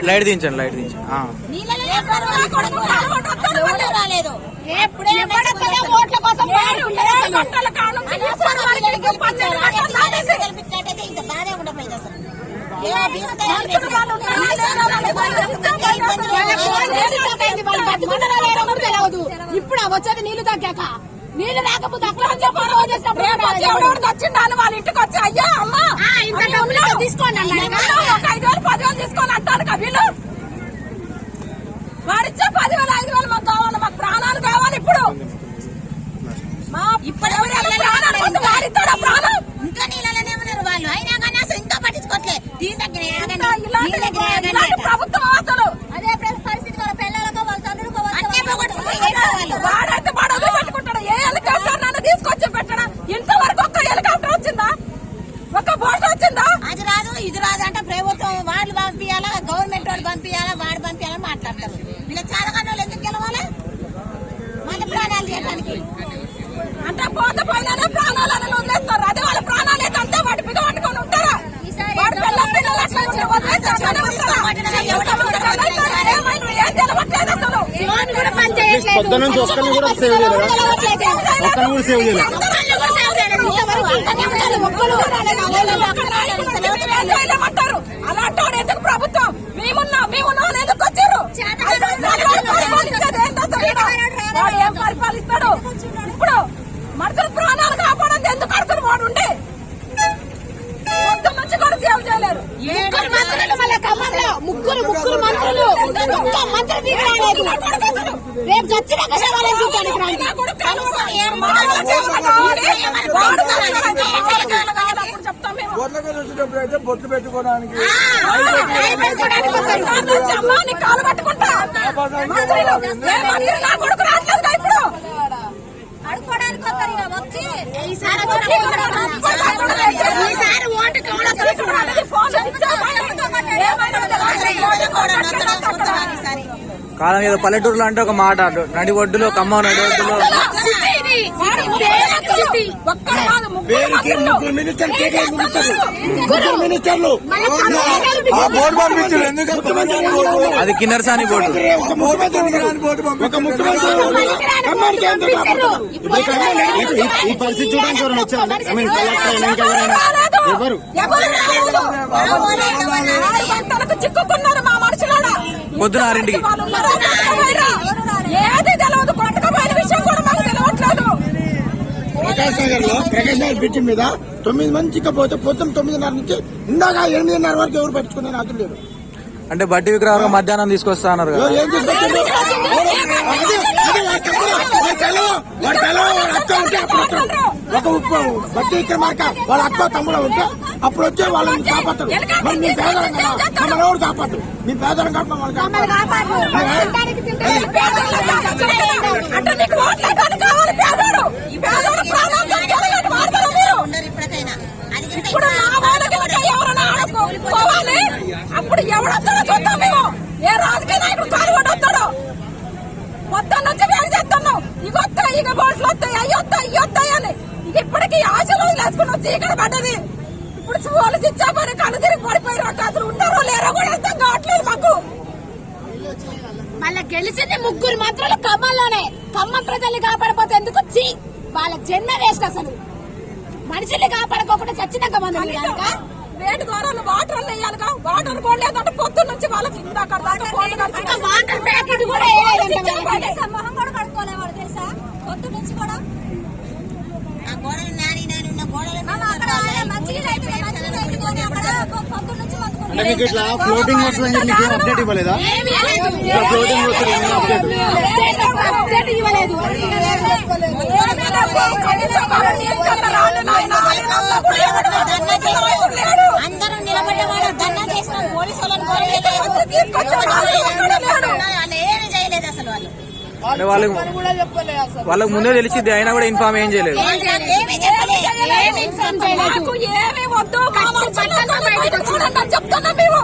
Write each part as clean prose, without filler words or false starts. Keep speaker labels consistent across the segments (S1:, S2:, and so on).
S1: Light దించండి light దించండి.
S2: రాలేదు ఇంకా బాధే ఉండలేదు అసలు.
S3: ఇప్పుడు వచ్చేది నీళ్లు తగ్గాక నీళ్లు రాకపోతే అక్కడ
S4: వచ్చిండాను వాళ్ళ ఇంటికి వచ్చి అయ్యా అమ్మా
S3: ఇంత డబ్బులు తీసుకోండి
S4: ఒక 5,000 10,000 తీసుకొని అంటాను కదా వీళ్ళు. వాడిచ్చే 10,000 5,000 మాకు కావాలి, మాకు ప్రాణాలు కావాలి. ఇప్పుడు వాడిస్తాడా ప్రాణం?
S2: ఇంకా నీళ్ళనే ఉన్నారు వాళ్ళు, అయినా కానీ అసలు ఇంకా పట్టించుకోవట్లేదు. దీని దగ్గర
S4: ప్రభుత్వం అసలు
S2: అదే పరిస్థితి వాళ్ళ పిల్లలతో వాళ్ళ తండ్రులతో
S4: వాడైతే పడవలు పెట్టుకుంటాడు. ఏ హెలికాప్టర్ నన్ను తీసుకొచ్చి పెట్టడా? ఇంతవరకు ఒక్క హెలికాప్టర్ వచ్చిందా? ఒక్క బోట్ వచ్చిందా?
S2: అది రాదు ఇది రాదు అంటే ప్రభుత్వం వాళ్ళు పంపించాలా, గవర్నమెంట్ వాళ్ళు పంపించాలా, వాడు పంపించాలని మాట్లాడతారు. వీళ్ళ చాలాగానే వాళ్ళు ఎందుకు గెలవాలి? మన ప్రాణాలు చేయడానికి
S4: అంటే పోతే పోయినా ప్రాణాలను వదిలేస్తారు. అదే వాళ్ళ ప్రాణాలు అయితే అంతే వాటి బిగ పట్టుకొని ఉంటారా?
S1: పొద్దున్న నుంచి ఒక్కరిని కూడా సేవ్ చేయలేదు, ఒక్కరిని కూడా సేవ్ చేయలేదు.
S4: అలాంటి వాడు ఎందుకు ప్రభుత్వం? మేమున్నా ఎందుకు వచ్చారు? ఏం పరిపాలిస్తాడు? ఇప్పుడు మనుషుల ప్రాణాలు కాపాడేది ఎందుకు అడుగుతారు? వాడు ఉండే పొద్దున్న నుంచి కూడా సేవ్ చేయలేరు.
S3: ముగ్గురు మంత్రులు ఒక్క మంత్రి దిగలేదు. రేపు చచ్చినాక శవాలను చూడడానికి
S5: బొట్లు పెట్టుకోవడానికి
S4: కాలు పట్టుకుంటా ఇప్పుడు
S2: అడుకోవడానికి వచ్చి ఈసారి
S1: కాలం ఏదో పల్లెటూరులో అంటే ఒక మాట, నడి ఒడ్డులో ఖమ్మం నడి ఒడ్డులో అది కిన్నెరసాని బోర్డు. ఈ పరిస్థితి చూడడానికి ఎవరైనా వచ్చారు? ఎవరు
S4: చిక్కుకున్నారు మా మనుషులారా.
S1: పొద్దున 6ంటికి
S4: ఏది తెలియదు, కొట్టకపోయిన విషయం కూడా మాకు తెలియట్లేదు.
S5: ప్రకాశ్ నగర్ బ్రిడ్జ్ మీద 9 మంది చిక్కపోతే పొద్దున్న 9:30 నుంచి ఇందాక 8:30 వరకు ఎవరు పట్టుకునే నాకు లేదు.
S1: అంటే బట్టి విగ్రహాలు మధ్యాహ్నం తీసుకొస్తా అన్నారు కదా.
S5: ఏం తీసుకొచ్చారు? ఒక బట్టి విక్రమార్క వాళ్ళ అక్క తమ్ముడు ఉంటే అప్పుడు వచ్చే వాళ్ళని కాపాడతారు. మరి మీ పేదలం కదా, మమ్మల్ని ఎవరు కాపాడు? మీ పేదలం కాబట్టి మమ్మల్ని కాపాడు.
S4: ఇప్పుడు ఎవరైనా పోవాలి, అప్పుడు ఎవడొస్తాడో చూద్దాం మేము. ఏ రాజకీయ నాయకుడు కాలు వస్తాడో మొత్తం నుంచి వేరు చేస్తున్నాం. ఇక వస్తాయి, ఇక బోట్లు వస్తాయి, అవి వస్తాయి, ఇవి వస్తాయి అని ఇప్పటికీ ఆశలు వదిలేసుకుని వచ్చి ఇక్కడ పడ్డది. ఇప్పుడు పోలీసు ఇచ్చామని కళ్ళు తిరిగి పడిపోయి అసలు ఉంటారో లేరో కూడా అర్థం కావట్లేదు మాకు.
S3: మళ్ళీ గెలిచింది ముగ్గురు మంత్రులు ఖమ్మంలోనే. ఖమ్మం ప్రజల్ని కాపాడపోతే ఎందుకు? వాళ్ళ జన్మ వేస్ట్. అసలు మనుషుల్ని కాపాడుకోకుండా చచ్చినాక మంది
S4: రేటు ఘోరాలు వాటర్ వేయాలిగా. వాటర్ కూడా లేదంటే పొద్దున్న నుంచి వాళ్ళకి
S3: వాటర్ ప్యాకెట్ కూడా
S2: మొహం కూడా కడుక్కోలేవాడు తెలుసా? పొద్దున్న నుంచి కూడా
S1: మీకు ఇట్లా ఫ్లోటింగ్ వస్తుందని చెప్పి మీకు అప్డేట్ ఇవ్వలేదా? ఫ్లోటింగ్ వస్తుంది
S3: అప్డేట్ ఇవ్వలేదు.
S2: అందరూ నిలబడ్డవాడు ధర్నా చేసిన పోలీసు వాళ్ళని ఏమి చేయలేదు అసలు.
S1: వాళ్ళకి ముందే తెలిసింది, అయినా కూడా ఇన్ఫార్మ్ ఏం చేయలేదు.
S4: ఏమి వద్దు చెప్తున్నాం మేము.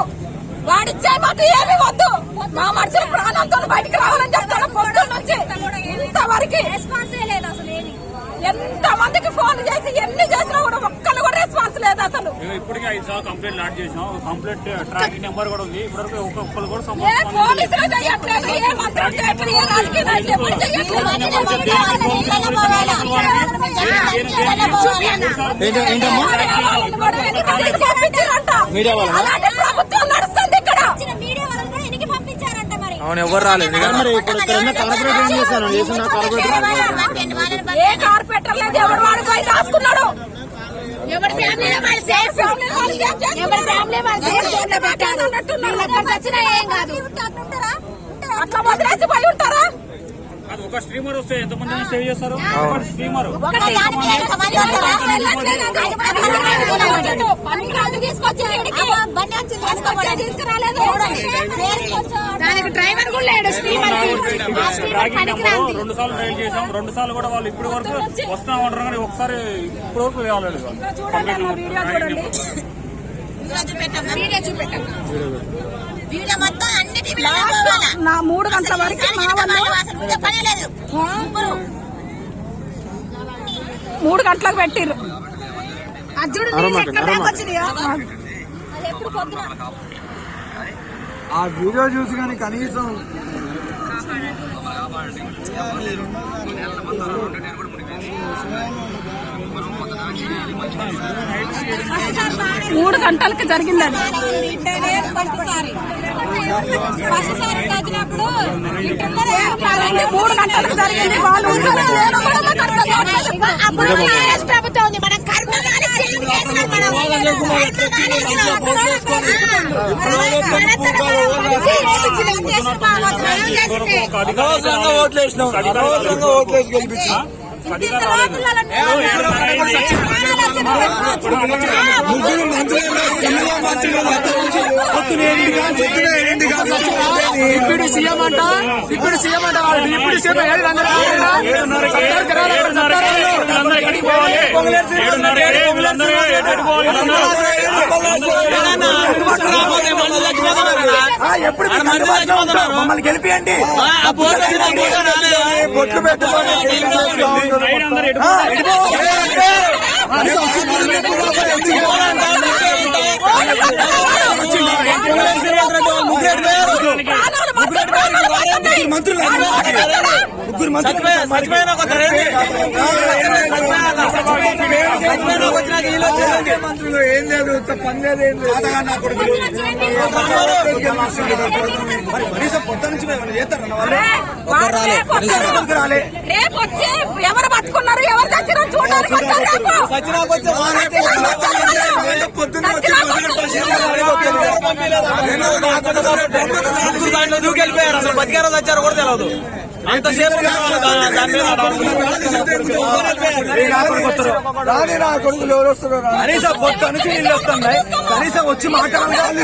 S4: వాడిచ్చే మాకు ఏమి వద్దు. మా మనుషులు ప్రాణంతో బయటికి రావాలని చెప్తాను. పొద్దున్న నుంచి ఇంతవరకు రెస్పాన్స్ లేదు అసలు. ఎంత మందికి ఫోన్ చేసి ఎన్ని చేసినా కూడా ఒక్క
S6: ఇప్పటికే 5 సార్లు కంప్లైంట్ లాడ్ చేసాం. కంప్లైంట్ ట్రాకింగ్ నెంబర్ కూడా ఉంది. ఇప్పటివరకు ఒక్కొక్కరు కూడా
S4: ఏ పోలీసులు చేయట్లేదు, ఏ మంత్రులు చేయట్లేదు, ఏ రాజకీయ నాయకులు ఎవరు చేయట్లేదు.
S1: మీడియా వాళ్ళ
S4: అలాంటి ప్రభుత్వం నడుస్తుంది ఇక్కడ.
S1: అవును ఎవరు రాలేదు మరి. ఇప్పుడు ఇక్కడ ఉన్న కార్పొరేటర్ ఏం చేశాను చేసిన కార్పొరేటర్
S4: ఏ కార్పొరేటర్ లేదు, ఎవరు వాడు పోయి దాచుకున్నాడు.
S3: ఎవరి ఫ్యామిలీ వాళ్ళు సేఫ్, ఎవరి ఫ్యామిలీ వాళ్ళు సేఫ్ జోన్లో పెట్టారు. వీళ్ళు ఎక్కడికి వచ్చినా ఏం కాదు.
S4: అట్లా వదిలేసి పోయి ఉంటారా?
S6: అది ఒక స్ట్రీమర్ వస్తే ఎంతమంది సేవ్ చేస్తారు? ఒక స్ట్రీమర్
S3: దానికి డ్రైవర్ కూడా లేడు.
S6: ట్రాకింగ్ నెంబర్ 2 సార్లు ట్రైల్ చేసాం. 2 సార్లు కూడా వాళ్ళు ఇప్పటి వరకు వస్తామంటారు కానీ ఒకసారి ఇప్పటి వరకు రాలేదు.
S3: వీడియో చూపెట్టాం.
S2: వీడియో మొత్తం అన్నిటి
S4: నా 3 గంటల వరకు మా వాళ్ళు
S2: పని లేదు.
S4: 3 గంటలకు పెట్టిర్రు.
S3: అర్జునుడు
S5: ఆ వీడియో చూసి కానీ కనీసం
S4: మూడు గంటలకి జరిగిందండి. 3 గంటలకు జరిగింది. వాళ్ళు
S3: అప్పుడు ప్రభుత్వం ఉంది. మనం కర్మగానే చేంజ్ చేసినాం.
S5: అనవసరంగా ఓట్లేసినాం, అనవసరంగా ఓట్లేసి గెలిపించాం. ముగ్గురు మంత్రులు ఇప్పుడు సీఎం అంట, ఇప్పుడు సీఎం అంట, ఇప్పుడు సీఎం ఎప్పుడు మమ్మల్ని గెలిపియండి. బొట్లు పెట్టుకొని మంత్రులు ఏం లేదు, పని లేదు, ఏం లేదు. పొద్దు నుంచి రాలే.
S4: రేపు వచ్చి ఎవరు బతుకున్నారు, ఎవరు చచ్చినారు చూడడానికి
S7: దూకెళ్ళిపోయారు. అసలు బతికారో వచ్చారో కూడా తెలియదు. అంతసేపు
S5: కొడుకులు ఎవరు వస్తారు?
S7: కనీసం పొద్దు నుంచి నీళ్ళు వస్తున్నాయి. కనీసం వచ్చి మాట్లాడాలి.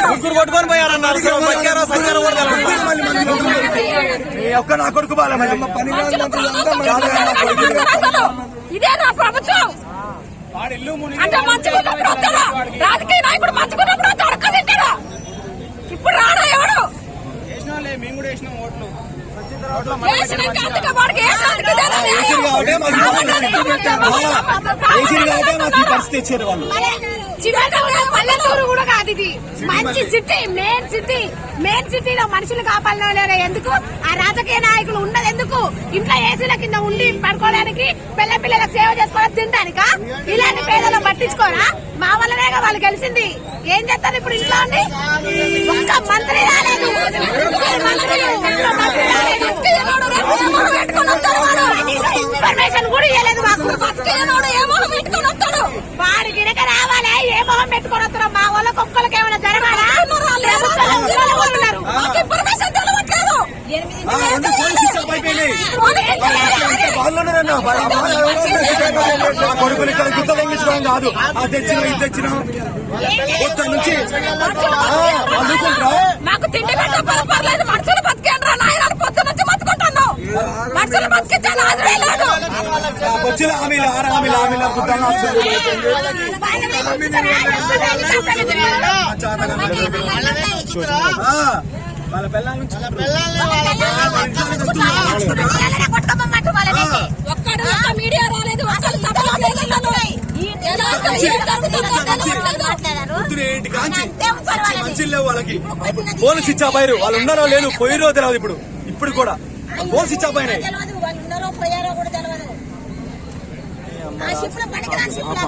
S7: ముగ్గురు కొట్టుకొని పోయారన్నారు. బతికారో సచ్చారో కూడా తెలియదు.
S5: ఒక్క నా కొడుకు బాల పని
S4: ఇదే నా ప్రభుత్వం. అంటే మంచుకున్నప్పుడు వస్తాడా? రాజకీయ నాయకుడు మంచుకున్నప్పుడు అడక్క తింటాడా? ఇప్పుడు రాడా ఎవడు?
S7: పరిస్థితి వాళ్ళు
S3: పల్లెటూరు కూడా కాదు ఇది. మంచి సిటీ, మెయిన్ సిటీలో మనుషులు కాపాడలేరు. ఎందుకు ఆ రాజకీయ నాయకులు ఉన్నది? ఎందుకు ఇంట్లో ఏసీల కింద ఉండి పడుకోవడానికి, పిల్లలకు సేవ చేసుకోవడం, తినడానిక? ఇలాంటి పేదలు పట్టించుకోరా? మా వల్లనేగా వాళ్ళు గెలిచింది. ఏం చేస్తారు ఇప్పుడు ఇంట్లో ఉండి? ఒక్క మంత్రి రాలేదు, ఇన్ఫర్మేషన్ కూడా ఇవ్వలేదు మాకు. వాడి గినక రావాలి, ఏ మొహం పెట్టుకొని వస్తారో? మా వాళ్ళకి ఒక్కరికి ఏమైనా జరగాలా? ఇన్ఫర్మేషన్ తెలవట్లేదు.
S5: కొడుకులు ఇక్కడ గుత్త తెంగించడం కాదు. అది తెచ్చినాం, ఇది తెచ్చినాం. పొద్దు నుంచి
S4: మాకు తిండి పెట్టకపోతే పర్లేదు, మనుషులు బతికేంద్రా నాయన. పొద్దు నుంచి బతుకుంటున్నావు, మనుషులు బతికించాలి.
S5: వచ్చిన హామీలు 6 హామీలు గుర్తంగా వాళ్ళ పిల్లల నుంచి
S7: పొద్దున 8 కాంచి మంచి లేవు వాళ్ళకి. ఫోన్ స్విచ్ ఆఫ్ అయ్యారు. వాళ్ళు ఉన్నారో లేరు, పోయిరో తెలియదు. ఇప్పుడు కూడా ఫోన్ స్విచ్ ఆఫ్ అయినాయి.
S2: వాళ్ళు ఉన్నారో పోయారో కూడా తెలియదు. ఆ షిప్లో పనికిరాని షిప్లో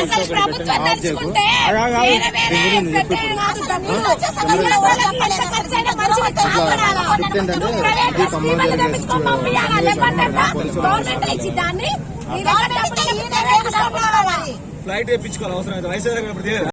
S3: అసలు ప్రభుత్వం తలుచుకుంటే వేరే వేరే పెట్టే కాదు, డబ్బులు వచ్చేసరికి వాళ్ళకి ఎంత ఖర్చైనా మంచిగా కాపాడాలా? ప్రైవేట్ స్కీమ్లు తెప్పించుకొని పంపియాలా? లేకపోతే గవర్నమెంట్ ఇచ్చి దాన్ని
S7: ఫ్లైట్ తెప్పించుకోవాలి అవసరం అయితే వైజాగ్